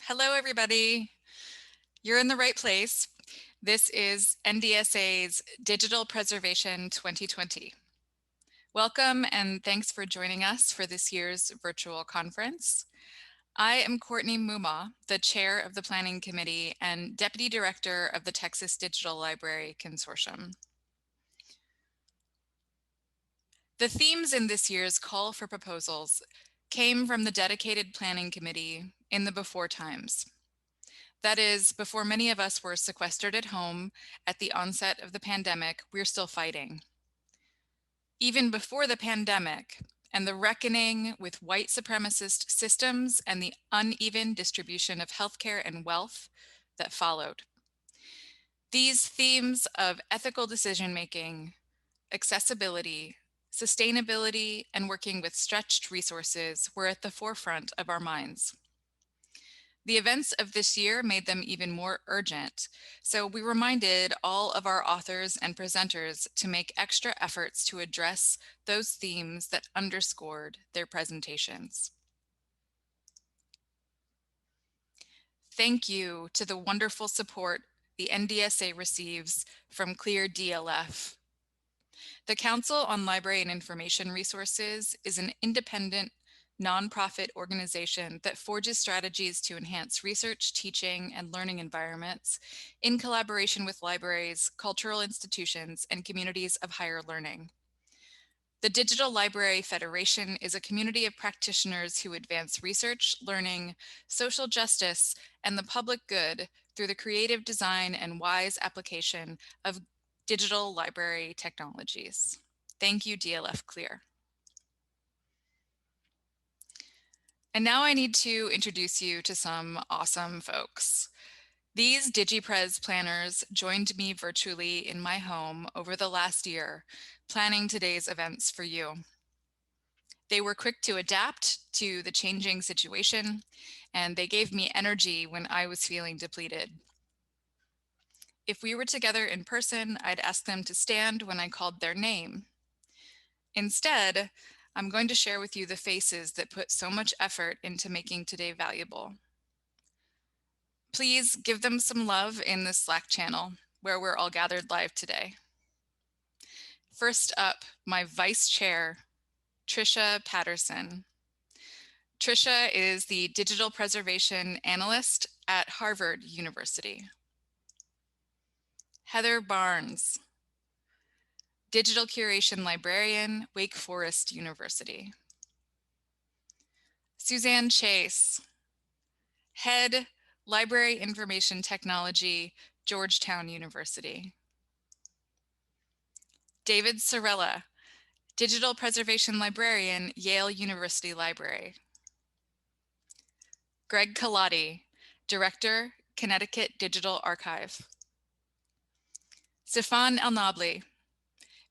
Hello, everybody. You're in the right place. This is NDSA's Digital Preservation 2020. Welcome and thanks for joining us for this year's virtual conference. I am Courtney Mumma, the chair of the Planning Committee and Deputy Director of the Texas Digital Library Consortium. The themes in this year's call for proposals came from the dedicated Planning Committee in the before times. That is, before many of us were sequestered at home at the onset of the pandemic, we're still fighting. Even before the pandemic and the reckoning with white supremacist systems and the uneven distribution of healthcare and wealth that followed. These themes of ethical decision-making, accessibility, sustainability, and working with stretched resources were at the forefront of our minds. The events of this year made them even more urgent, so we reminded all of our authors and presenters to make extra efforts to address those themes that underscored their presentations. Thank you to the wonderful support the NDSA receives from Clear DLF. The Council on Library and Information Resources is an independent nonprofit organization that forges strategies to enhance research, teaching, and learning environments in collaboration with libraries, cultural institutions, and communities of higher learning. The Digital Library Federation is a community of practitioners who advance research, learning, social justice, and the public good through the creative design and wise application of digital library technologies. Thank you, DLF Clear. And now I need to introduce you to some awesome folks. These DigiPres planners joined me virtually in my home over the last year, planning today's events for you. They were quick to adapt to the changing situation, and they gave me energy when I was feeling depleted. If we were together in person, I'd ask them to stand when I called their name. Instead, I'm going to share with you the faces that put so much effort into making today valuable. Please give them some love in the Slack channel where we're all gathered live today. First up, my vice chair, Tricia Patterson. Tricia is the digital preservation analyst at Harvard University. Heather Barnes, digital curation librarian, Wake Forest University. Suzanne Chase, head library information technology, Georgetown University. David Sorella, digital preservation librarian, Yale University Library. Greg Colati, director, Connecticut Digital Archive. Stefan Elnabli,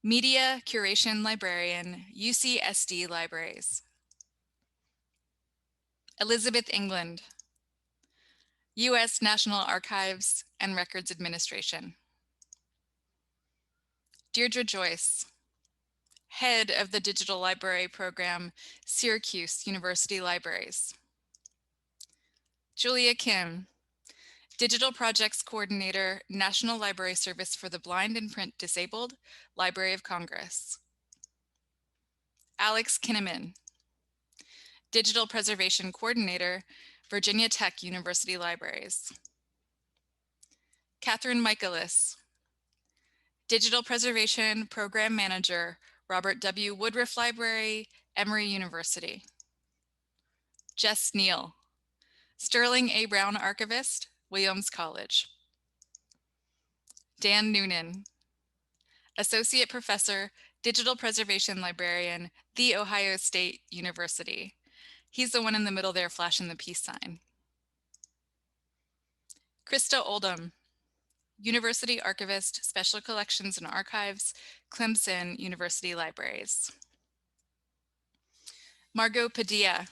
media curation librarian, UCSD Libraries. Elizabeth England, U.S. National Archives and Records Administration. Deirdre Joyce, head of the Digital Library Program, Syracuse University Libraries. Julia Kim, Digital Projects Coordinator, National Library Service for the Blind and Print Disabled, Library of Congress. Alex Kinnaman, Digital Preservation Coordinator, Virginia Tech University Libraries. Catherine Michaelis, Digital Preservation Program Manager, Robert W. Woodruff Library, Emory University. Jess Neal, Sterling A. Brown Archivist, Williams College. Dan Noonan, Associate Professor, Digital Preservation Librarian, The Ohio State University. He's the one in the middle there flashing the peace sign. Krista Oldham, University Archivist, Special Collections and Archives, Clemson University Libraries. Margot Padilla,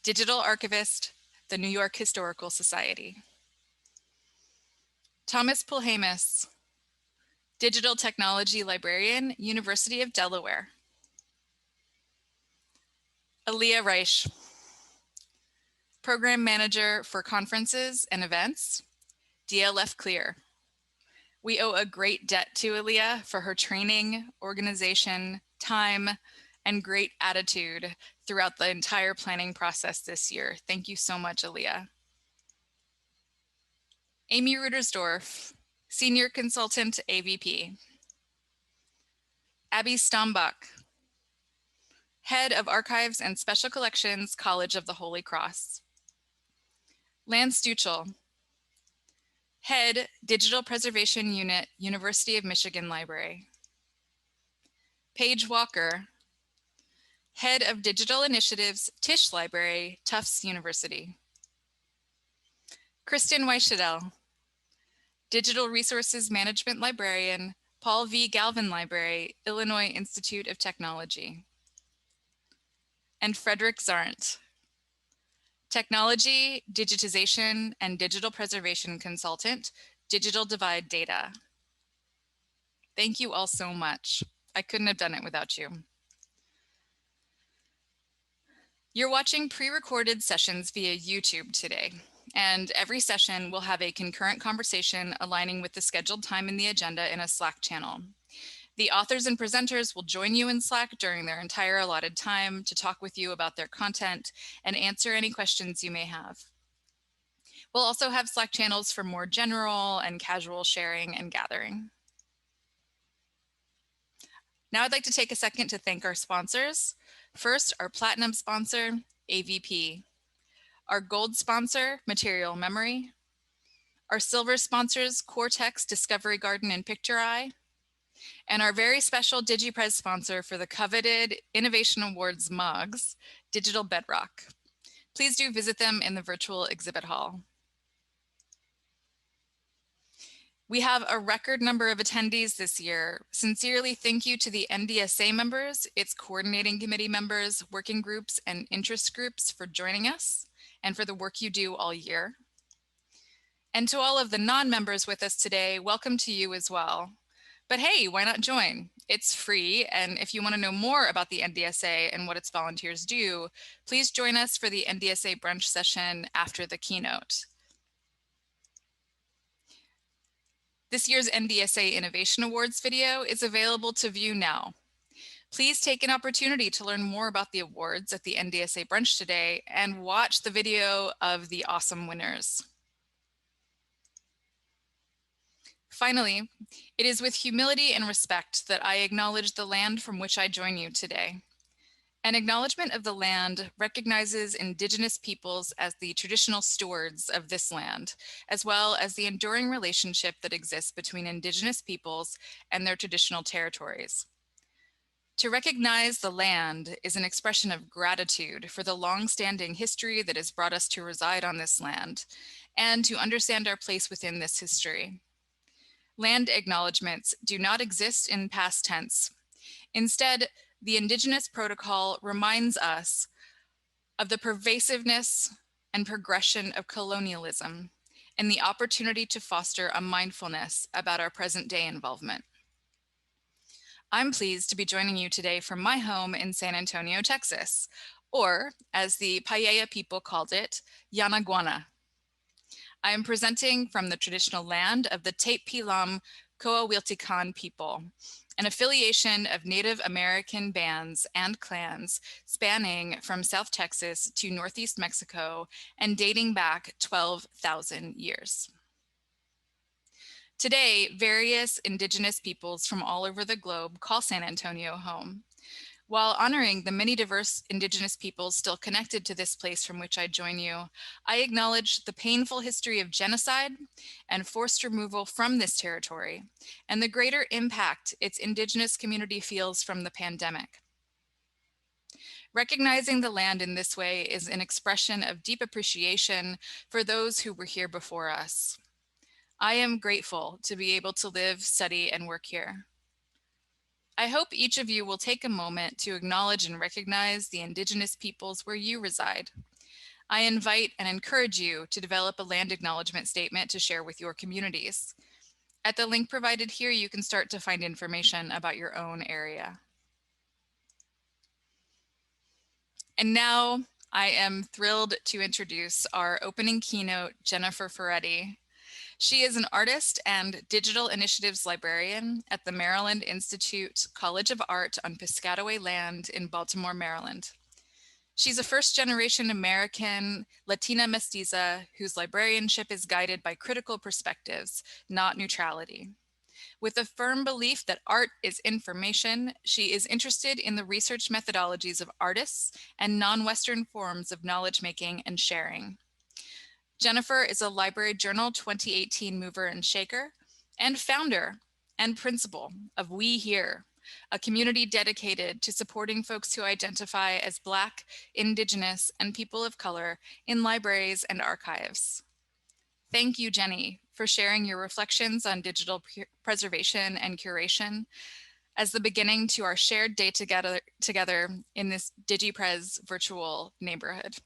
Digital Archivist, the New York Historical Society. Thomas Pulhamus, Digital Technology Librarian, University of Delaware. Aaliyah Reich, Program Manager for Conferences and Events, DLF Clear. We owe a great debt to Aaliyah for her training, organization, time, and great attitude throughout the entire planning process this year. Thank you so much, Aaliyah. Amy Rudersdorf, Senior Consultant AVP. Abby Stombach, Head of Archives and Special Collections, College of the Holy Cross. Lance Duchel, Head, Digital Preservation Unit, University of Michigan Library. Paige Walker, Head of Digital Initiatives, Tisch Library, Tufts University. Kristen Weichedel, Digital Resources Management Librarian, Paul V. Galvin Library, Illinois Institute of Technology. And Frederick Zarnt, Technology, Digitization, and Digital Preservation Consultant, Digital Divide Data. Thank you all so much. I couldn't have done it without you. You're watching pre-recorded sessions via YouTube today, and every session will have a concurrent conversation aligning with the scheduled time in the agenda in a Slack channel. The authors and presenters will join you in Slack during their entire allotted time to talk with you about their content and answer any questions you may have. We'll also have Slack channels for more general and casual sharing and gathering. Now I'd like to take a second to thank our sponsors. First, our platinum sponsor, AVP. Our gold sponsor, Material Memory. Our silver sponsors, Cortex, Discovery Garden, and PictureEye. And our very special DigiPres sponsor for the coveted Innovation Awards mugs, Digital Bedrock. Please do visit them in the virtual exhibit hall. We have a record number of attendees this year. Sincerely thank you to the NDSA members, its coordinating committee members, working groups, and interest groups for joining us and for the work you do all year. And to all of the non-members with us today, welcome to you as well. But hey, why not join? It's free, and if you want to know more about the NDSA and what its volunteers do, please join us for the NDSA brunch session after the keynote. This year's NDSA Innovation Awards video is available to view now. Please take an opportunity to learn more about the awards at the NDSA brunch today and watch the video of the awesome winners. Finally, it is with humility and respect that I acknowledge the land from which I join you today. An acknowledgement of the land recognizes Indigenous peoples as the traditional stewards of this land, as well as the enduring relationship that exists between Indigenous peoples and their traditional territories. To recognize the land is an expression of gratitude for the long-standing history that has brought us to reside on this land, and to understand our place within this history. Land acknowledgements do not exist in past tense. Instead, the Indigenous Protocol reminds us of the pervasiveness and progression of colonialism and the opportunity to foster a mindfulness about our present day involvement. I'm pleased to be joining you today from my home in San Antonio, Texas, or as the Paella people called it, Yanaguana. I am presenting from the traditional land of the Teip Pilam Coahuiltecan people, an affiliation of Native American bands and clans spanning from South Texas to Northeast Mexico and dating back 12,000 years. Today, various Indigenous peoples from all over the globe call San Antonio home. While honoring the many diverse Indigenous peoples still connected to this place from which I join you, I acknowledge the painful history of genocide and forced removal from this territory, and the greater impact its Indigenous community feels from the pandemic. Recognizing the land in this way is an expression of deep appreciation for those who were here before us. I am grateful to be able to live, study, and work here. I hope each of you will take a moment to acknowledge and recognize the Indigenous peoples where you reside. I invite and encourage you to develop a land acknowledgement statement to share with your communities. At the link provided here, you can start to find information about your own area. And now I am thrilled to introduce our opening keynote, Jennifer Ferretti. She is an artist and digital initiatives librarian at the Maryland Institute College of Art on Piscataway land in Baltimore, Maryland. She's a first-generation American Latina mestiza whose librarianship is guided by critical perspectives, not neutrality. With a firm belief that art is information, she is interested in the research methodologies of artists and non-Western forms of knowledge-making and sharing. Jennifer is a Library Journal 2018 mover and shaker and founder and principal of We Here, a community dedicated to supporting folks who identify as Black, Indigenous, and people of color in libraries and archives. Thank you, Jenny, for sharing your reflections on digital preservation and curation as the beginning to our shared day together in this DigiPres virtual neighborhood.